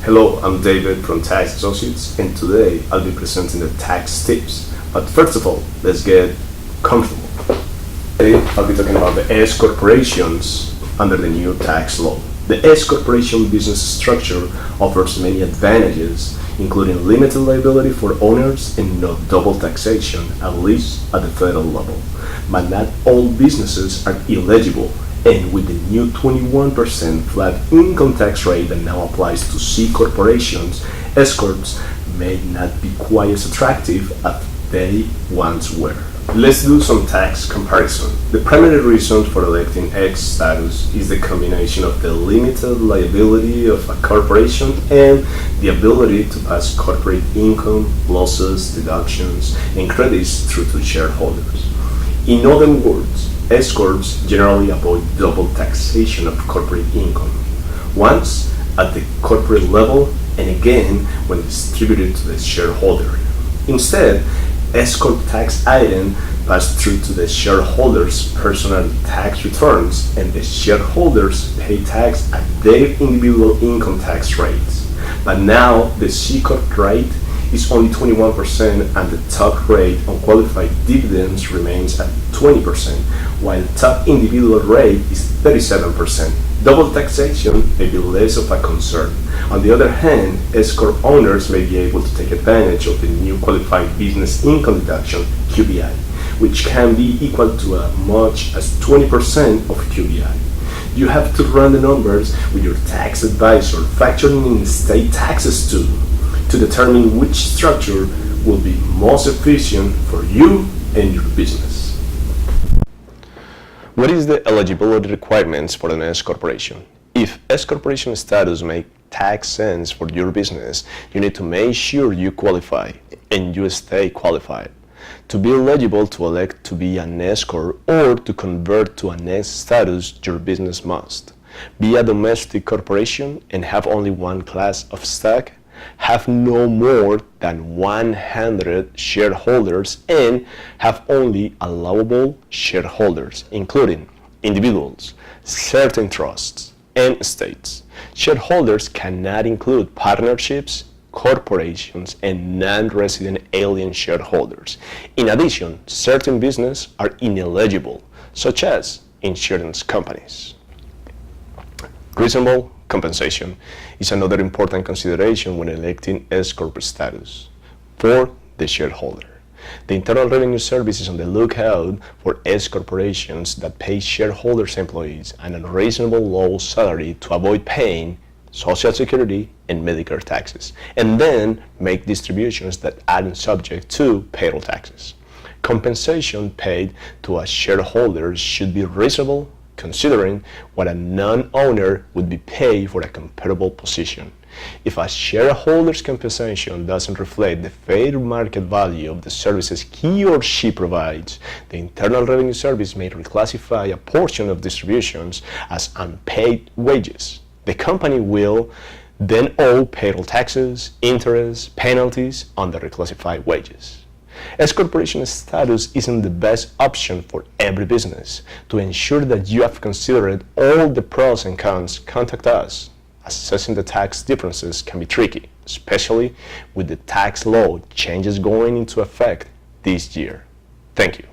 Hello, I'm David from Tax Associates, and today I'll be presenting the tax tips. But first of all, let's get comfortable. Today I'll be talking about the S corporations under the new tax law. The S corporation business structure offers many advantages, including limited liability for owners and no double taxation, at least at the federal level. But not all businesses are eligible. And with the new 21% flat income tax rate that now applies to C corporations, S corps may not be quite as attractive as they once were. Let's do some tax comparison. The primary reason for electing X status is the combination of the limited liability of a corporation and the ability to pass corporate income, losses, deductions, and credits through to shareholders. In other words, S corps generally avoid double taxation of corporate income, once at the corporate level and again when distributed to the shareholder. Instead, S corp tax item pass through to the shareholders' personal tax returns, and the shareholders pay tax at their individual income tax rates. But now the C corp rate is only 21%, and the top rate on qualified dividends remains at 20%, while the top individual rate is 37%. Double taxation may be less of a concern. On the other hand, S corp owners may be able to take advantage of the new qualified business income deduction, QBI, which can be equal to as much as 20% of QBI. You have to run the numbers with your tax advisor, factoring in state taxes too, to determine which structure will be most efficient for you and your business. What is the eligibility requirements for an S corporation? If S corporation status makes tax sense for your business, you need to make sure you qualify and you stay qualified. To be eligible to elect to be an S corp or to convert to an S status, your business must be a domestic corporation and have only one class of stock, have no more than 100 shareholders, and have only allowable shareholders, including individuals, certain trusts, and estates. Shareholders cannot include partnerships, corporations, and non-resident alien shareholders. In addition, certain businesses are ineligible, such as insurance companies. Reasonable compensation is another important consideration when electing S corp status for the shareholder. The Internal Revenue Service is on the lookout for S corporations that pay shareholders' employees an unreasonable low salary to avoid paying Social Security and Medicare taxes, and then make distributions that aren't subject to payroll taxes. Compensation paid to a shareholder should be reasonable, considering what a non-owner would be paid for a comparable position. If a shareholder's compensation doesn't reflect the fair market value of the services he or she provides, the Internal Revenue Service may reclassify a portion of distributions as unpaid wages. The company will then owe payroll taxes, interest, penalties on the reclassified wages. S corporation status isn't the best option for every business. To ensure that you have considered all the pros and cons, contact us. Assessing the tax differences can be tricky, especially with the tax law changes going into effect this year. Thank you.